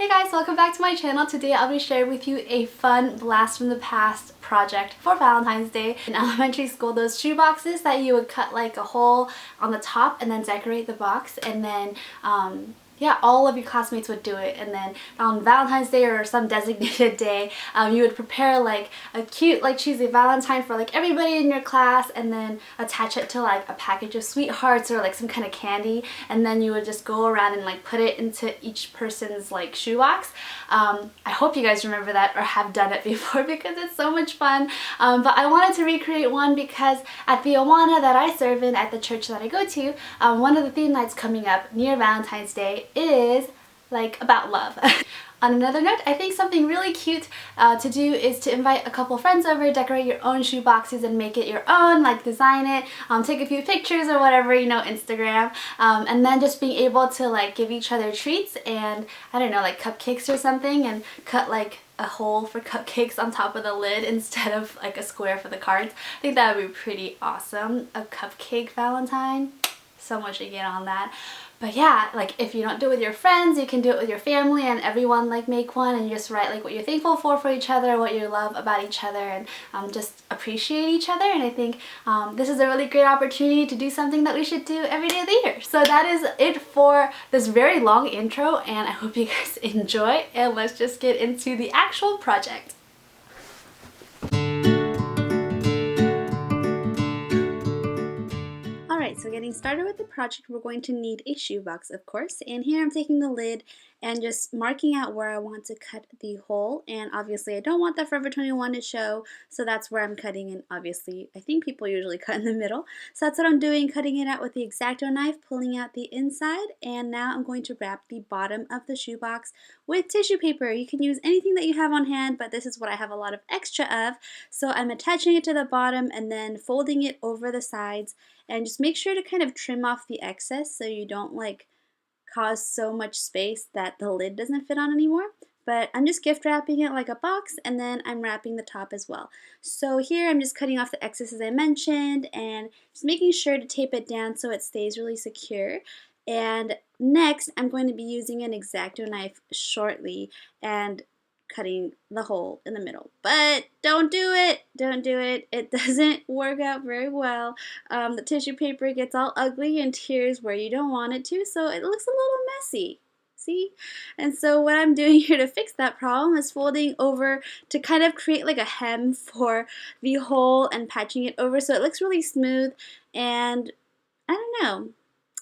Hey guys, welcome back to my channel. Today I'll be sharing with you a fun blast from the past project for Valentine's Day. In elementary school, those shoe boxes that you would cut like a hole on the top and then decorate the box, and then yeah, all of your classmates would do it, and then on Valentine's Day or some designated day, you would prepare like a cute like cheesy Valentine for like everybody in your class, and then attach it to like a package of sweethearts or like some kind of candy, and then you would just go around and like put it into each person's like shoebox. I hope you guys remember that or have done it before because it's so much fun. But I wanted to recreate one because at the Awana that I serve in at the church that I go to, one of the theme nights coming up near Valentine's Day is like about love. On another note, I think something really cute to do is to invite a couple friends over, decorate your own shoe boxes and make it your own, like design it, take a few pictures or whatever, you know, Instagram, and then just being able to like give each other treats and I don't know, like cupcakes or something, and cut like a hole for cupcakes on top of the lid instead of like a square for the cards. I think that would be pretty awesome. A cupcake Valentine. So much to get on that. But yeah, like if you don't do it with your friends, you can do it with your family and everyone like make one and you just write like what you're thankful for each other, what you love about each other, and just appreciate each other. And I think this is a really great opportunity to do something that we should do every day of the year. So that is it for this very long intro, and I hope you guys enjoy, and let's just get into the actual project. Alright, so getting started with the project, we're going to need a shoebox, of course, and here I'm taking the lid and just marking out where I want to cut the hole, and obviously I don't want that Forever 21 to show, so that's where I'm cutting, and obviously I think people usually cut in the middle, so that's what I'm doing, cutting it out with the X-Acto knife, pulling out the inside, and now I'm going to wrap the bottom of the shoebox with tissue paper. You can use anything that you have on hand, but this is what I have a lot of extra of, so I'm attaching it to the bottom and then folding it over the sides, and just make sure to kind of trim off the excess so you don't like cause so much space that the lid doesn't fit on anymore. But I'm just gift wrapping it like a box, and then I'm wrapping the top as well. So here I'm just cutting off the excess as I mentioned and just making sure to tape it down so it stays really secure. And next I'm going to be using an X-Acto knife shortly and cutting the hole in the middle. But don't do it! Don't do it. It doesn't work out very well. The tissue paper gets all ugly and tears where you don't want it to, so it looks a little messy. See? And so what I'm doing here to fix that problem is folding over to kind of create like a hem for the hole and patching it over so it looks really smooth, and I don't know.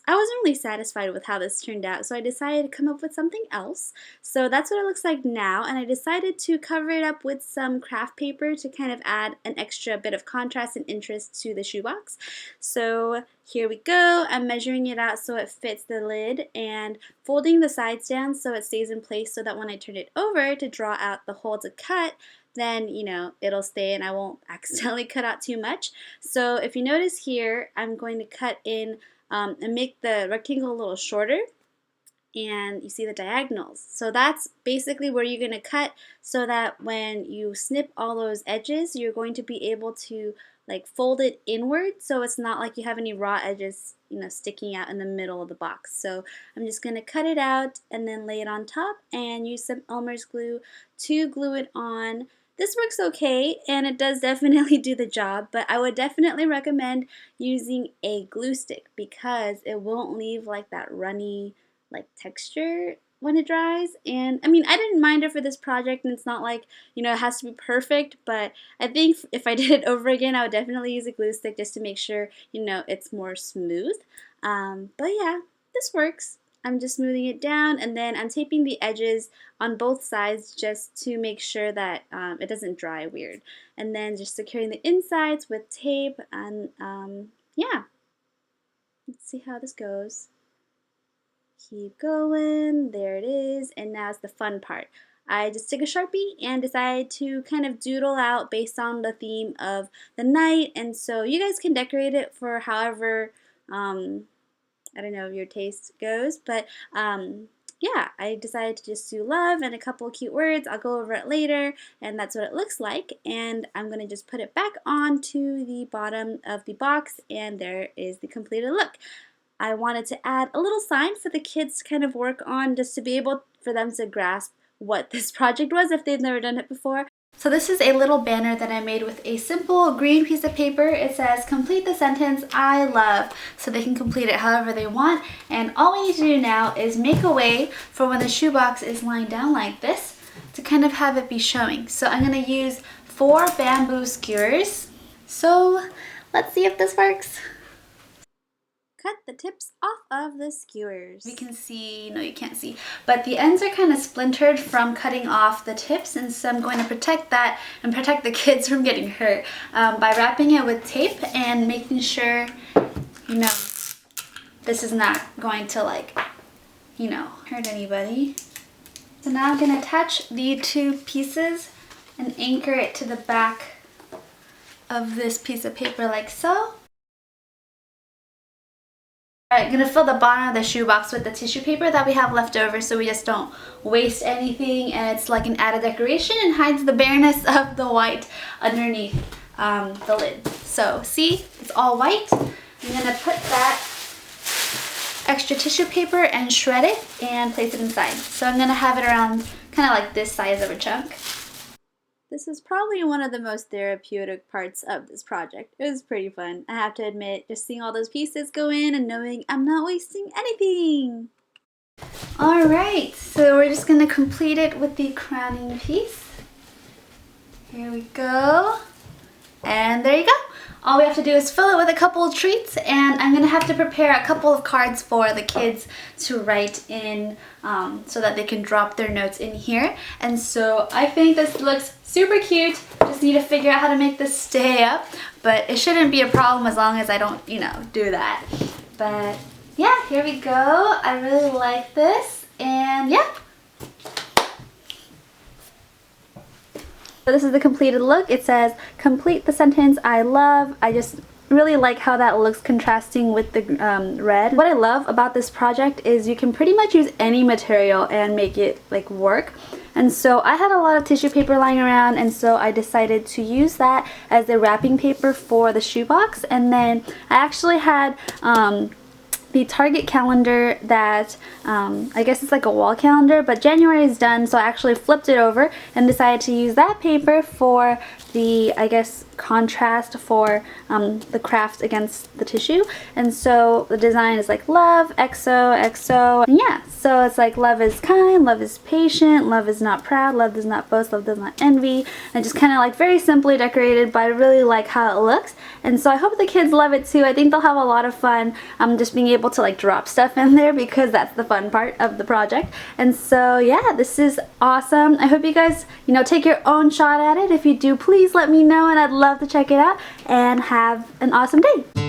I wasn't really satisfied with how this turned out, so I decided to come up with something else. So that's what it looks like now, and I decided to cover it up with some craft paper to kind of add an extra bit of contrast and interest to the shoebox. So here we go. I'm measuring it out so it fits the lid and folding the sides down so it stays in place so that when I turn it over to draw out the hole to cut, then, you know, it'll stay and I won't accidentally cut out too much. So if you notice here, I'm going to cut in and make the rectangle a little shorter, and you see the diagonals. So that's basically where you're going to cut so that when you snip all those edges, you're going to be able to like fold it inward so it's not like you have any raw edges, you know, sticking out in the middle of the box. So I'm just going to cut it out and then lay it on top and use some Elmer's glue to glue it on. This works okay, and it does definitely do the job, but I would definitely recommend using a glue stick because it won't leave like that runny like texture when it dries. And I mean, I didn't mind it for this project, and it's not like, you know, it has to be perfect, but I think if I did it over again, I would definitely use a glue stick just to make sure, you know, it's more smooth. But yeah, this works. I'm just smoothing it down, and then I'm taping the edges on both sides just to make sure that it doesn't dry weird. And then just securing the insides with tape, and yeah, let's see how this goes. Keep going, there it is, and now it's the fun part. I just took a Sharpie and decided to kind of doodle out based on the theme of the night, and so you guys can decorate it for however I don't know if your taste goes, but yeah, I decided to just do love and a couple of cute words. I'll go over it later, and that's what it looks like. And I'm going to just put it back onto the bottom of the box, and there is the completed look. I wanted to add a little sign for the kids to kind of work on just to be able for them to grasp what this project was if they've never done it before. So this is a little banner that I made with a simple green piece of paper. It says, complete the sentence I love, so they can complete it however they want. And all we need to do now is make a way for when the shoebox is lying down like this to kind of have it be showing. So I'm going to use 4 bamboo skewers. So let's see if this works. Cut the tips off of the skewers. You can see, no you can't see, but the ends are kind of splintered from cutting off the tips, and so I'm going to protect that and protect the kids from getting hurt by wrapping it with tape and making sure, you know, this is not going to like, you know, hurt anybody. So now I'm going to attach the 2 pieces and anchor it to the back of this piece of paper like so. Alright, I'm going to fill the bottom of the shoebox with the tissue paper that we have left over so we just don't waste anything, and it's like an added decoration and hides the bareness of the white underneath the lid. So see, it's all white. I'm going to put that extra tissue paper and shred it and place it inside. So I'm going to have it around kind of like this size of a chunk. This is probably one of the most therapeutic parts of this project. It was pretty fun, I have to admit, just seeing all those pieces go in and knowing I'm not wasting anything. Alright, so we're just going to complete it with the crowning piece. Here we go. And there you go. All we have to do is fill it with a couple of treats, and I'm going to have to prepare a couple of cards for the kids to write in so that they can drop their notes in here. And so I think this looks super cute. Just need to figure out how to make this stay up, but it shouldn't be a problem as long as I don't, you know, do that. But yeah, here we go. I really like this, and yeah. So this is the completed look. It says, complete the sentence I love. I just really like how that looks contrasting with the red. What I love about this project is you can pretty much use any material and make it like work. And so I had a lot of tissue paper lying around, and so I decided to use that as the wrapping paper for the shoebox. And then I actually had the Target calendar that I guess it's like a wall calendar, but January is done, so I actually flipped it over and decided to use that paper for the, I guess, contrast for the craft against the tissue. And so the design is like love, XO, XO, and yeah, so it's like love is kind, love is patient, love is not proud, love does not boast, love does not envy, and just kind of like very simply decorated, but I really like how it looks. And so I hope the kids love it too. I think they'll have a lot of fun just being able to like drop stuff in there, because that's the fun part of the project. And so yeah, this is awesome. I hope you guys, you know, take your own shot at it. If you do, please let me know, and I'd love to check it out, and have an awesome day.